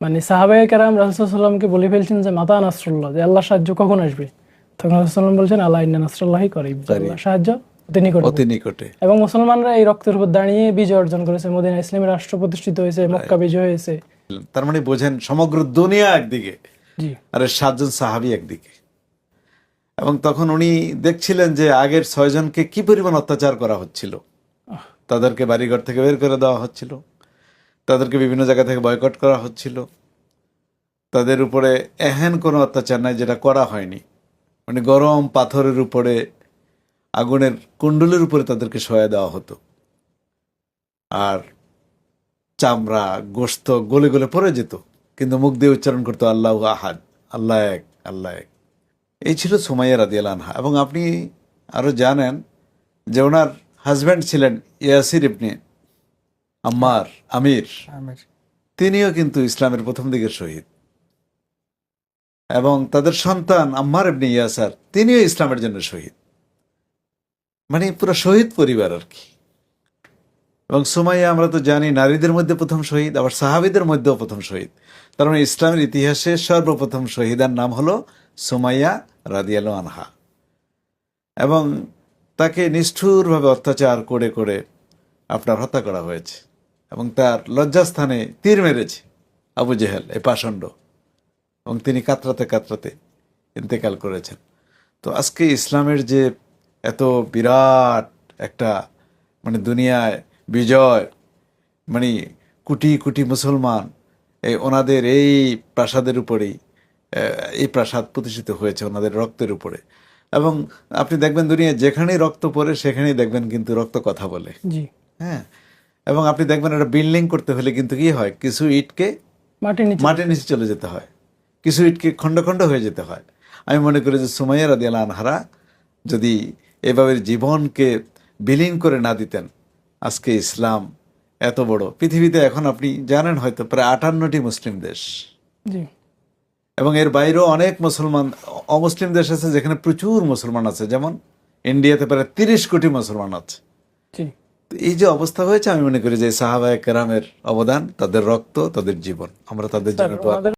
মানে সাহাবায়ে কেরাম রাসূল সাল্লাল্লাহু আলাইহি ওয়াসাল্লামকে বলে ফেলছেন যে মাতা নাসরুল্লাহ, যে আল্লাহর সাহায্য কখন আসবে। তখন রাসূল সাল্লাল্লাহু আলাইহি ওয়াসাল্লাম বলছেন আলা ইন্না নাসরাল্লাহি করিব, যে করিব, আল্লাহর সাহায্য অতি নিকটবর্তী। অতি নিকটে। এবং মুসলমানরা এই রক্তের উপর দাঁড়িয়ে বিজয় অর্জন করেছে, মদিনা ইসলামের রাষ্ট্র প্রতিষ্ঠিত হয়েছে, মক্কা বিজয় হয়েছে। তার মানে বোঝেন, সমগ্র দুনিয়া একদিকে জি আর 7 জন সাহাবী একদিকে। এবং তখন উনি দেখছিলেন যে আগের 6 জনকে কি পরিমাণ অত্যাচার করা হচ্ছিল। তাদেরকে বাড়িঘর থেকে বের করে দেওয়া হচ্ছিল, তাদেরকে বিভিন্ন জায়গা থেকে বয়কট করা হচ্ছিল। তাদের উপরে এহেন কোনো অত্যাচার নাই যেটা করা হয়নি। মানে গরম পাথরের উপরে, আগুনের কুণ্ডলের উপরে তাদেরকে শোয়া দেওয়া হতো, আর চামড়া গোশত গলে গলে পড়ে যেত, কিন্তু মুখ দিয়ে উচ্চারণ করতো আল্লাহু আহাদ, আল্লাহ এক, আল্লাহ এক। এই ছিল সুমাইয়া রাদিয়াল্লাহু আনহা। এবং আপনি আরো জানেন যে ওনার হাজব্যান্ড ছিলেন ইয়াসির ইবনে আম্মার, আমির। তিনিও কিন্তু ইসলামের প্রথম দিকের শহীদ। এবং তাদের সন্তান আম্মার ইবনে ইয়াসার, তিনিও ইসলামের জন্য শহীদ। মানে পুরো শহীদ পরিবার আর কি। এবং সুমাইয়া আমরা তো জানি নারীদের মধ্যে প্রথম শহীদ, আবার সাহাবীদের মধ্যেও প্রথম শহীদ। তার মানে ইসলামের ইতিহাসে সর্বপ্রথম শহীদার নাম হলো সুমাইয়া রাদিয়াল্লাহু আনহা। এবং তাকে নিষ্ঠুরভাবে অত্যাচার করে করে আপনার হত্যা করা হয়েছে। এবং তার লজ্জাস্থানে তীর মেরেছে আবু জেহেল, এই পাষণ্ড। এবং তিনি কাতরাতে কাতরাতে ইন্তেকাল করেছেন। তো আজকে ইসলামের যে এত বিরাট একটা মানে দুনিয়ায় বিজয়, মানে কোটি কোটি মুসলমান এই ওনাদের এই প্রাসাদের উপরেই, এই প্রাসাদ প্রতিষ্ঠিত হয়েছে ওনাদের রক্তের উপরে। এবং আপনি দেখবেন দুনিয়ায় যেখানেই রক্ত পড়ে সেখানেই দেখবেন কিন্তু রক্ত কথা বলে। জি হ্যাঁ। এবং আপনি দেখবেন একটা বিল্ডিং করতে হলে কিন্তু কি হয়, কিছু ইটকে মাটির নিচে চলে যেতে হয়, কিছু ইটকে খণ্ড খণ্ড হয়ে যেতে হয়। আমি মনে করি যে সুমাইয়া রাদিয়াল্লাহু আনহা যদি এভাবে জীবনকে বিলীন করে না দিতেন, আজকে ইসলাম এত বড় পৃথিবীতে, এখন আপনি জানেন হয়তো প্রায় 58টি মুসলিম দেশ, জি এবং এর বাইরেও অনেক মুসলমান অমুসলিম দেশ আছে যেখানে প্রচুর মুসলমান আছে। যেমন ইন্ডিয়াতে প্রায় 30 কোটি মুসলমান আছে। জি তো এই যে অবস্থা হয়েছে, আমি মনে করি যে সাহাবায়ে কেরামের অবদান, তাদের রক্ত, তাদের জীবন, আমরা তাদের জন্য দোয়া